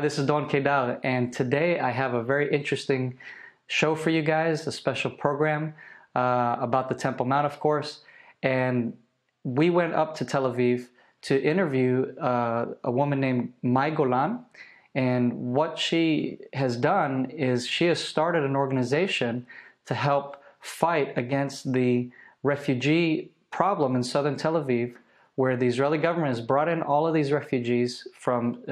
Hi, this is Don Kedar, and today I have a very interesting show for you guys, a special program about the Temple Mount, of course. And we went up to Tel Aviv to interview a woman named May Golan. And what she has done is she has started an organization to help fight against the refugee problem in southern Tel Aviv, where the Israeli government has brought in all of these refugees from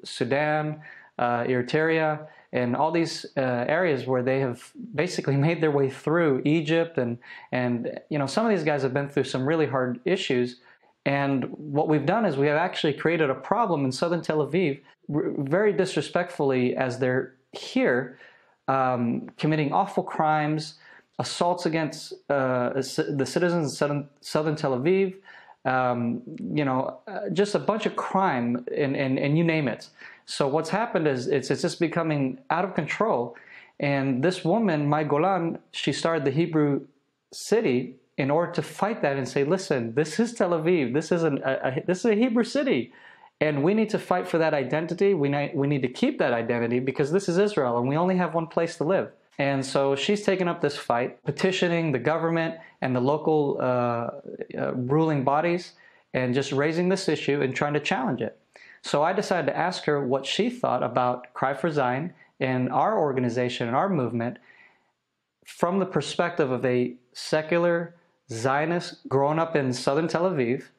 Sudan, Eritrea, and all these areas where they have basically made their way through Egypt, and you know, some of these guys have been through some really hard issues. And what we've done is we have actually created a problem in southern Tel Aviv, very disrespectfully, as they're here committing awful crimes, assaults against the citizens in southern Tel Aviv, you know, just a bunch of crime, and you name it. So what's happened is it's just becoming out of control. And this woman, May Golan, she started the Hebrew city in order to fight that and say, listen, this is Tel Aviv. This is a Hebrew city. And we need to fight for that identity. We need to keep that identity because this is Israel and we only have one place to live. And so she's taken up this fight, petitioning the government and the local ruling bodies and just raising this issue and trying to challenge it. So I decided to ask her what she thought about Cry for Zion and our organization and our movement from the perspective of a secular Zionist growing up in southern Tel Aviv.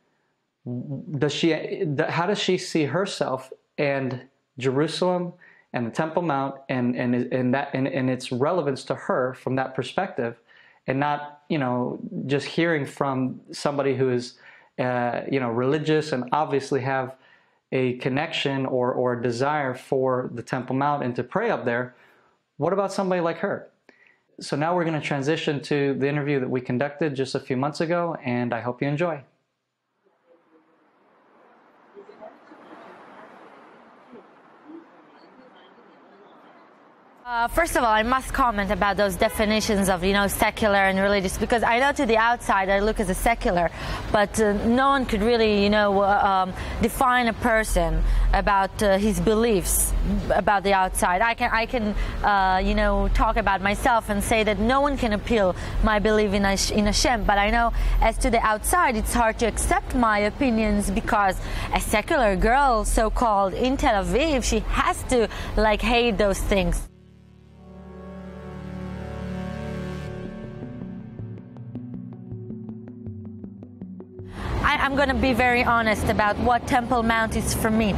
How does she see herself and Jerusalem and the Temple Mount and its relevance to her from that perspective, and not, you know, just hearing from somebody who is you know, religious and obviously have a connection or a desire for the Temple Mount and to pray up there. What about somebody like her? So now we're going to transition to the interview that we conducted just a few months ago, and I hope you enjoy. First of all, I must comment about those definitions of, you know, secular and religious, because I know to the outside I look as a secular, but no one could really, you know, define a person about his beliefs about the outside. I can you know, talk about myself and say that no one can appeal my belief in Hashem, but I know as to the outside it's hard to accept my opinions because a secular girl, so-called, in Tel Aviv, she has to, like, hate those things. I'm going to be very honest about what Temple Mount is for me.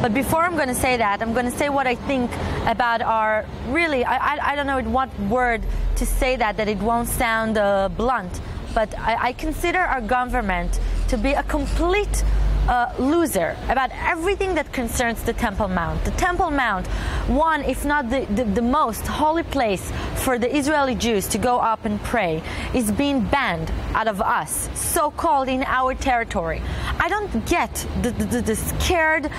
But before I'm going to say that, I'm going to say what I think about our, really, I don't know what word to say that it won't sound blunt, but I consider our government to be a complete loser about everything that concerns the Temple Mount. The Temple Mount, one, if not the most holy place for the Israeli Jews to go up and pray, is being banned out of us, so-called in our territory. I don't get the scared,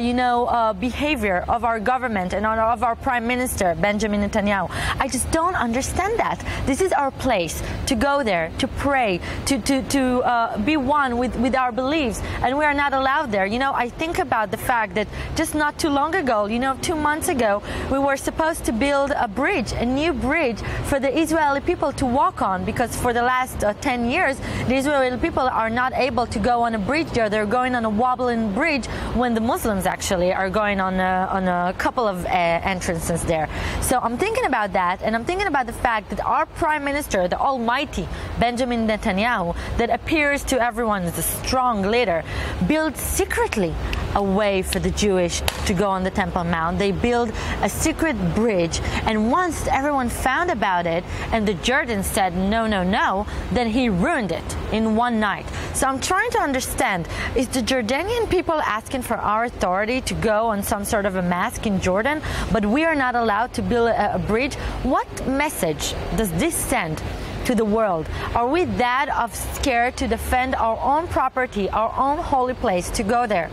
you know, behavior of our government and of our Prime Minister, Benjamin Netanyahu. I just don't understand that. This is our place to go there, to pray, to be one with our beliefs, and we are not allowed there. You know, I think about the fact that just not too long ago, you know, 2 months ago, we were supposed to build a bridge, a new bridge for the Israeli people to walk on, because for the last 10 years, the Israeli people are not able to go on a bridge there. They're going on a wobbling bridge when the Muslims actually are going on a couple of entrances there. So I'm thinking about that, and I'm thinking about the fact that our Prime Minister, the almighty Benjamin Netanyahu, that appears to everyone as a strong leader, built secretly a way for the Jewish to go on the Temple Mount. They built a secret bridge, and once everyone found about it and the Jordans said no, no, no, then he ruined it in one night. So I'm trying to understand, is the Jordanian people asking for our authority to go on some sort of a mosque in Jordan, but we are not allowed to build a bridge? What message does this send to the world? Are we that scared to defend our own property, our own holy place, to go there?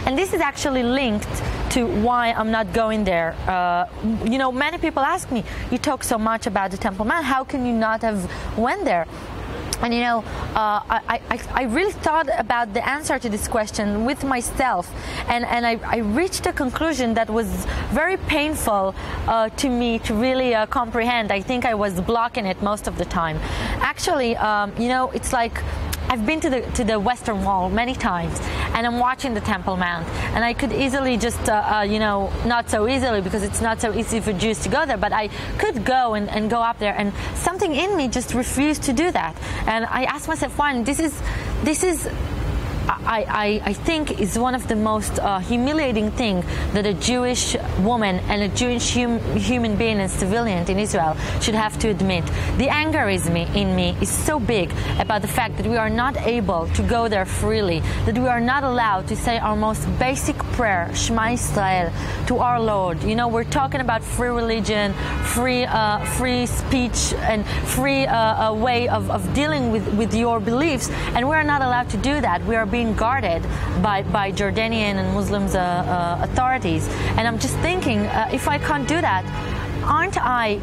And this is actually linked to why I'm not going there. You know, many people ask me, you talk so much about the Temple Mount, how can you not have went there? And I really thought about the answer to this question with myself, and I reached a conclusion that was very painful to me to really comprehend. I think I was blocking it most of the time. Actually, it's like I've been to the Western Wall many times, and I'm watching the Temple Mount, and I could easily just, not so easily because it's not so easy for Jews to go there, but I could go and go up there, and something in me just refused to do that. And I asked myself, why? And this is I think is one of the most humiliating thing that a Jewish woman and a Jewish human being and civilian in Israel should have to admit. The anger in me is so big about the fact that we are not able to go there freely, that we are not allowed to say our most basic prayer, Shema Yisrael, to our Lord. We're talking about free religion, free speech, and free way of dealing with your beliefs, and we're not allowed to do that. We are being guarded by Jordanian and Muslims authorities, and I'm just thinking, if I can't do that, aren't I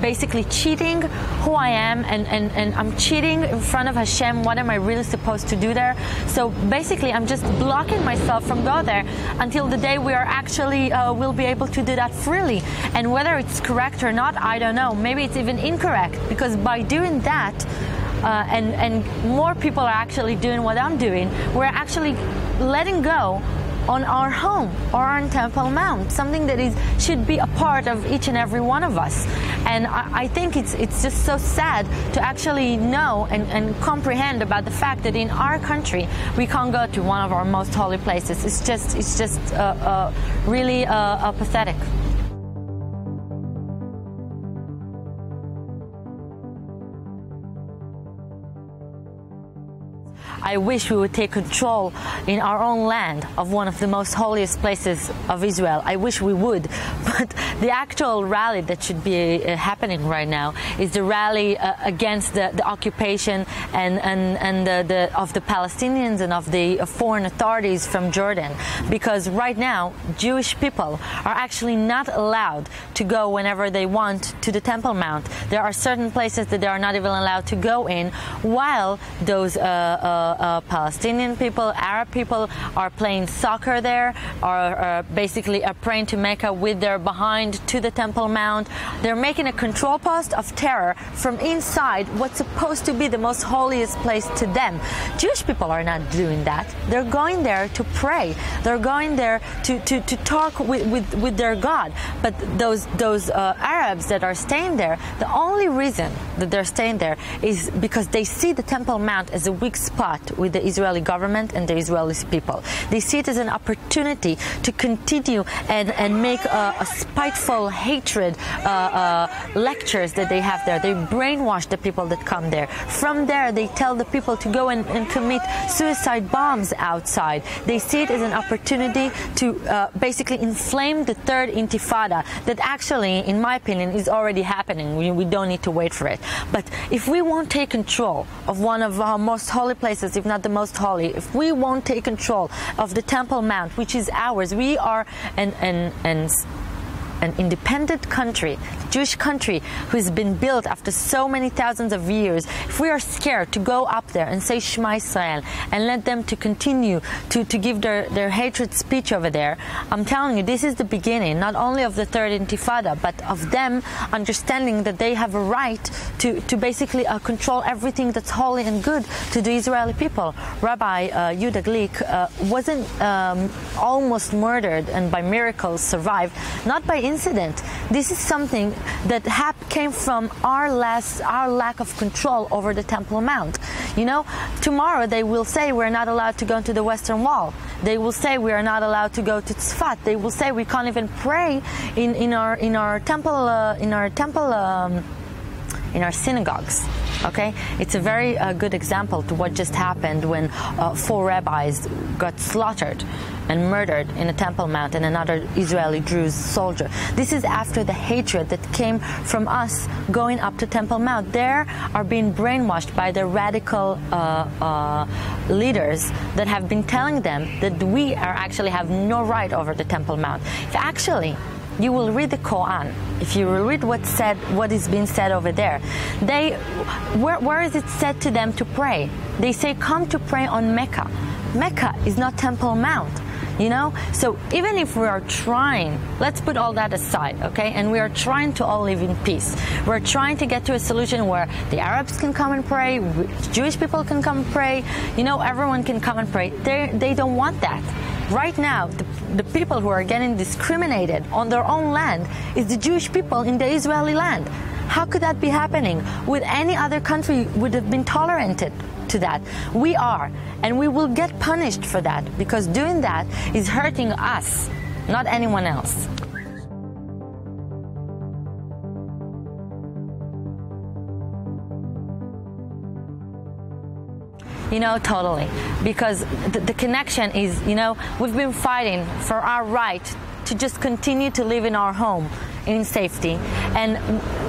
basically cheating who I am, and I'm cheating in front of Hashem? What am I really supposed to do there? So basically I'm just blocking myself from go there until the day we are actually will be able to do that freely. And whether it's correct or not, I don't know. Maybe it's even incorrect, because by doing that and more people are actually doing what I'm doing, we're actually letting go on our home or on Temple Mount, something that should be a part of each and every one of us. And I think it's just so sad to actually know and comprehend about the fact that in our country we can't go to one of our most holy places. It's just really pathetic. I wish we would take control in our own land of one of the most holiest places of Israel. I wish we would, but the actual rally that should be happening right now is the rally against the occupation and of the Palestinians and of the foreign authorities from Jordan, because right now Jewish people are actually not allowed to go whenever they want to the Temple Mount. There are certain places that they are not even allowed to go in, while those Palestinian people, Arab people are playing soccer there, are basically praying to Mecca with their behind to the Temple Mount. They're making a control post of terror from inside what's supposed to be the most holiest place to them. Jewish people are not doing that. They're going there to pray. They're going there to talk with their God. But those Arabs that are staying there, the only reason that they're staying there is because they see the Temple Mount as a weak spot with the Israeli government and the Israeli people. They see it as an opportunity to continue and make a spiteful hatred lectures that they have there. They brainwash the people that come there. From there, they tell the people to go and commit suicide bombs outside. They see it as an opportunity to basically inflame the third intifada that actually, in my opinion, is already happening. We don't need to wait for it. But if we won't take control of one of our most holy places, if not the most holy, if we won't take control of the Temple Mount, which is ours, we are an independent country, Jewish country, who's been built after so many thousands of years. If we are scared to go up there and say Shema Yisrael and let them to continue to give their hatred speech over there, I'm telling you, this is the beginning not only of the third intifada, but of them understanding that they have a right to basically control everything that's holy and good to the Israeli people. Rabbi Yehuda Glick wasn't almost murdered and by miracles survived, not by incident. This is something that came from our lack of control over the Temple Mount. Tomorrow they will say we're not allowed to go to the Western Wall. They will say we are not allowed to go to Tzfat. They will say we can't even pray in our synagogues. Okay, it's a very good example to what just happened when 4 rabbis got slaughtered and murdered in a Temple Mount and another Israeli Druze soldier. This is after the hatred that came from us going up to Temple Mount. They are being brainwashed by the radical leaders that have been telling them that we actually have no right over the Temple Mount. you will read the Quran, if you will read what is being said over there, where is it said to them to pray? They say, come to pray on Mecca. Mecca is not Temple Mount. You know, so even if we are trying, let's put all that aside, okay, and we are trying to all live in peace. We're trying to get to a solution where the Arabs can come and pray, Jewish people can come and pray, you know, everyone can come and pray. They don't want that. Right now, the people who are getting discriminated on their own land is the Jewish people in the Israeli land. How could that be happening? With any other country would have been tolerated to that. We are, and we will get punished for that, because doing that is hurting us, not anyone else. You know, totally. Because the connection is, you know, we've been fighting for our right to just continue to live in our home in safety. And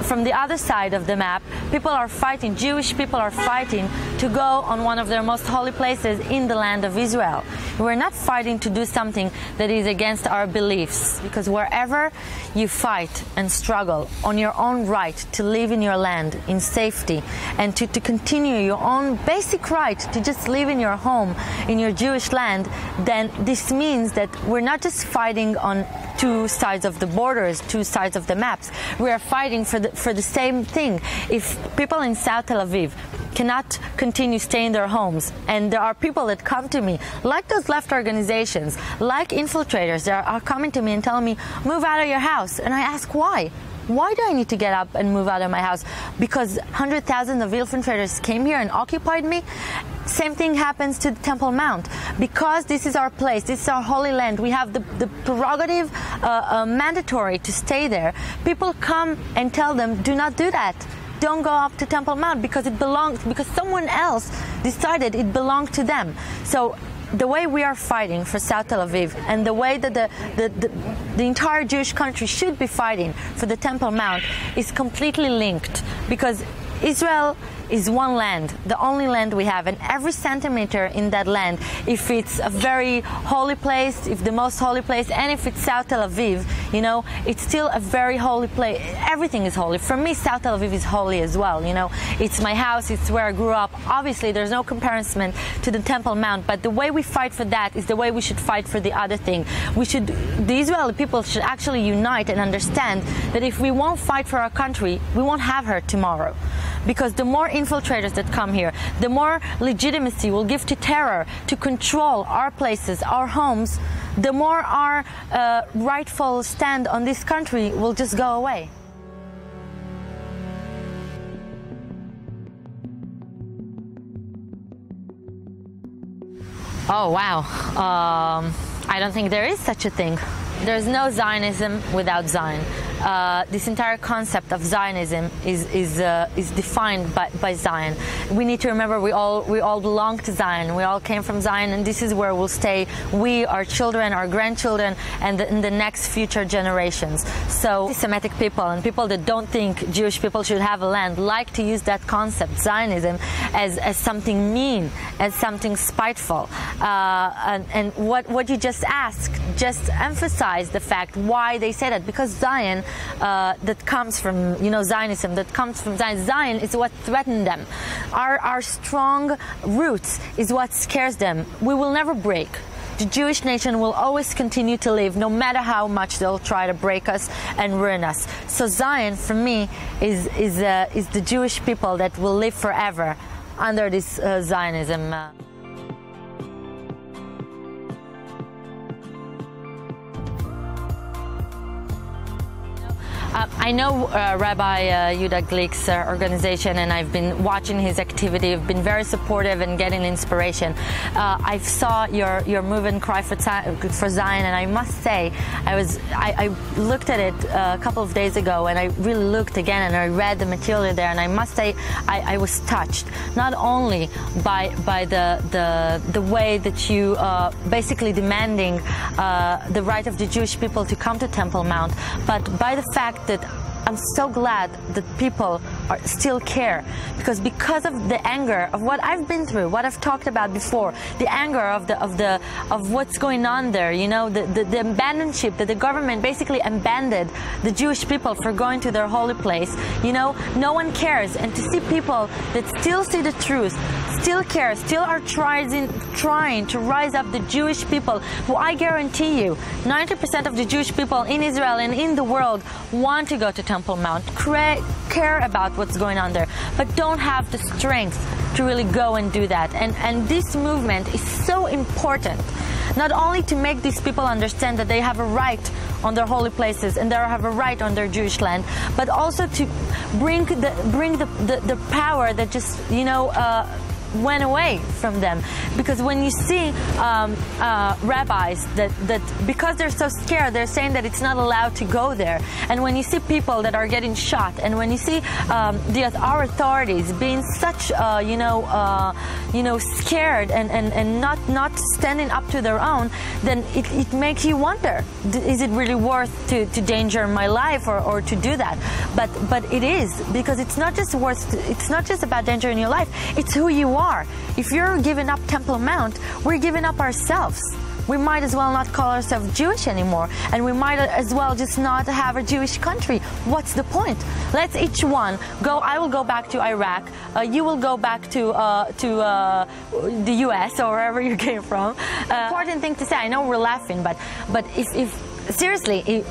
from the other side of the map, people are fighting, Jewish people are fighting to go on one of their most holy places in the land of Israel. We're not fighting to do something that is against our beliefs, because wherever you fight and struggle on your own right to live in your land in safety and to continue your own basic right to just live in your home, in your Jewish land, then this means that we're not just fighting on two sides of the borders, two sides of the maps. We are fighting for the same thing. If people in South Tel Aviv cannot continue staying in their homes, and there are people that come to me, like those left organizations, like infiltrators, that are coming to me and telling me, move out of your house. And I ask, why? Why do I need to get up and move out of my house? Because 100,000 of infiltrators came here and occupied me? Same thing happens to the Temple Mount. Because this is our place, this is our holy land, we have the prerogative mandatory to stay there. People come and tell them, do not do that. Don't go up to Temple Mount because it belongs, because someone else decided it belonged to them. So the way we are fighting for South Tel Aviv and the way that the entire Jewish country should be fighting for the Temple Mount is completely linked, because Israel is one land, the only land we have, and every centimeter in that land, if it's a very holy place, if the most holy place, and if it's South Tel Aviv, you know, it's still a very holy place. Everything is holy. For me, South Tel Aviv is holy as well, you know. It's my house, it's where I grew up. Obviously, there's no comparison to the Temple Mount, but the way we fight for that is the way we should fight for the other thing. The Israeli people should actually unite and understand that if we won't fight for our country, we won't have her tomorrow. Because the more infiltrators that come here, the more legitimacy we'll give to terror to control our places, our homes, the more our rightful stand on this country will just go away. Oh, wow. I don't think there is such a thing. There's no Zionism without Zion. This entire concept of Zionism is defined by Zion. We need to remember we all belong to Zion. We all came from Zion, and this is where we'll stay. We, our children, our grandchildren, and the next future generations. So Semitic people and people that don't think Jewish people should have a land like to use that concept, Zionism, as something mean, as something spiteful. And what you just asked just emphasized the fact why they say that, because Zion that comes from, you know, Zionism, that comes from Zion. Zion is what threatened them. Our strong roots is what scares them. We will never break. The Jewish nation will always continue to live, no matter how much they'll try to break us and ruin us. So Zion, for me, is the Jewish people that will live forever under this Zionism. I know Rabbi Yehuda Glick's organization, and I've been watching his activity. I've been very supportive and getting inspiration. I saw your move and cry for Zion, and I must say, I looked at it a couple of days ago, and I really looked again, and I read the material there, and I must say, I was touched, not only by the way that you basically demanding the right of the Jewish people to come to Temple Mount, but by the fact that I'm so glad that people still care, because of the anger of what I've been through, what I've talked about before, the anger of what's going on there, you know, the abandonship that the government basically abandoned the Jewish people for going to their holy place. You know, no one cares, and to see people that still see the truth, still care, still are trying to rise up the Jewish people, who I guarantee you 90% of the Jewish people in Israel and in the world want to go to Temple Mount, care about what's going on there, but don't have the strength to really go and do that. And this movement is so important, not only to make these people understand that they have a right on their holy places and they have a right on their Jewish land, but also to bring the power that just, you know, went away from them. Because when you see rabbis that because they're so scared, they're saying that it's not allowed to go there, and when you see people that are getting shot, and when you see our authorities being such scared and not standing up to their own, then it makes you wonder, is it really worth to danger my life or to do that? But it is, because it's not just about endangering your life, it's who you are. If you're giving up Temple Mount, we're giving up ourselves. We might as well not call ourselves Jewish anymore, and we might as well just not have a Jewish country. What's the point? Let's each one go. I will go back to Iraq. You will go back to the U.S. or wherever you came from. Important thing to say. I know we're laughing, but if seriously,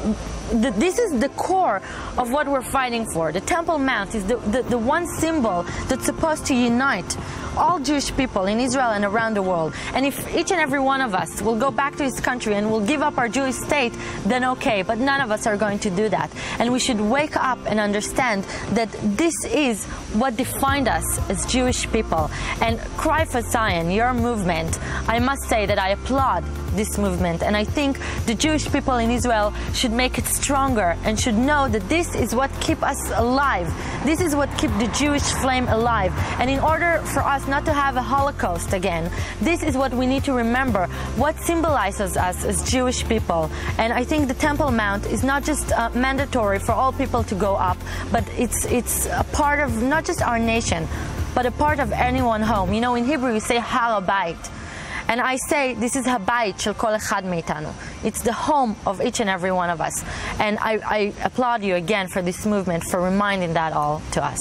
this is the core of what we're fighting for. The Temple Mount is the one symbol that's supposed to unite all Jewish people in Israel and around the world. And if each and every one of us will go back to his country and will give up our Jewish state, then okay, but none of us are going to do that. And we should wake up and understand that this is what defined us as Jewish people. And Cry for Zion, your movement, I must say that I applaud this movement, and I think the Jewish people in Israel should make it stronger and should know that this is what keeps us alive. This is what keeps the Jewish flame alive. And in order for us not to have a Holocaust again, this is what we need to remember, what symbolizes us as Jewish people. And I think the Temple Mount is not just mandatory for all people to go up, but it's a part of not just our nation, but a part of anyone's home. You know, in Hebrew you say Har HaBayit. And I say this is Habayit shel kol echad meitanu. It's the home of each and every one of us. And I applaud you again for this movement, for reminding that all to us.